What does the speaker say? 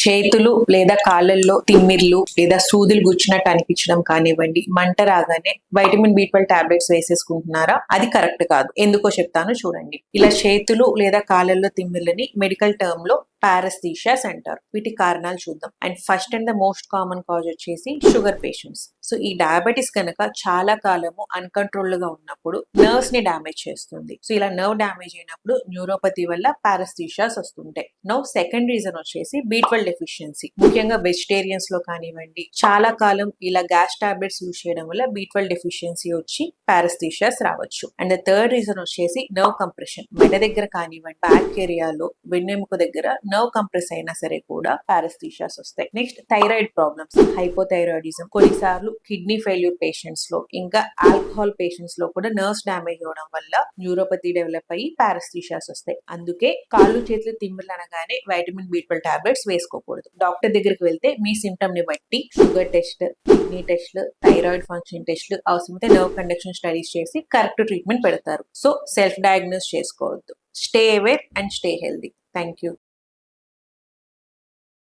చేతులు లేదా కాళ్ళల్లో తిమ్మిర్లు లేదా సూదులు గుచ్చినట్టు అనిపించడం కానివ్వండి, మంట రాగానే వైటమిన్ B12 టాబ్లెట్స్ వేసేసుకుంటున్నారా? అది కరెక్ట్ కాదు. ఎందుకో చెప్తాను చూడండి. ఇలా చేతులు లేదా కాళ్ళల్లో తిమ్మిర్లని మెడికల్ టర్మ్ లో పారస్థీషియాస్ అంటారు. వీటి కారణాలు చూద్దాం. And first and the most common cause వచ్చేసి షుగర్ పేషెంట్స్. సో ఈ డయాబెటీస్ కనుక చాలా కాలము అన్కంట్రోల్డ్ గా ఉన్నప్పుడు నర్వ్స్ ని డ్యామేజ్ చేస్తుంది. సో ఇలా నర్వ్ డ్యామేజ్ అయినప్పుడు న్యూరోపతి వల్ల పారస్థీషియాస్ వస్తుంటాయి. నౌ సెకండ్ రీజన్ వచ్చేసి B12 డెఫిషియన్సీ. ముఖ్యంగా వెజిటేరియన్స్ లో కానివ్వండి, చాలా కాలం ఇలా గ్యాస్ టాబ్లెట్స్ యూజ్ చేయడం వల్ల B12 డెఫిషియన్సీ వచ్చి పారస్థీషియాస్ రావచ్చు. అండ్ ద థర్డ్ రీజన్ వచ్చేసి నర్వ్ కంప్రెషన్. మెడ దగ్గర కానివ్వండి, బ్యాక్ ఏరియాలో వెన్నెముక దగ్గర నర్వ్ కంప్రెస్ అయినా సరే కూడా పారస్థీషియాస్ వస్తాయి. నెక్స్ట్ థైరాయిడ్ ప్రాబ్లమ్స్, హైపోథైరాయిడిజం, కొన్నిసార్లు కిడ్నీ ఫెయిల్యూర్ పేషెంట్స్ లో, ఇంకా ఆల్కహాల్ పేషెంట్స్ లో కూడా నర్వ్స్ డ్యామేజ్ అవడం వల్ల న్యూరోపతి డెవలప్ అయ్యి పారస్థీషియాస్ వస్తాయి. అందుకే కాళ్ళు చేతులు తిమ్మిర్లు అనగానే వైటమిన్ B12 టాబ్లెట్స్ వేసుకోకూడదు. డాక్టర్ దగ్గరికి వెళ్తే మీ సిమ్టమ్ ని బట్టి షుగర్ టెస్ట్, కిడ్నీ టెస్ట్లు, థైరాయిడ్ ఫంక్షన్ టెస్ట్లు, అవసరమైతే నర్వ్ కండక్షన్ స్టడీస్ చేసి కరెక్ట్ ట్రీట్మెంట్ పెడతారు. సో సెల్ఫ్ డయాగ్నోస్ చేసుకోవద్దు. Stay aware and stay healthy. Thank you.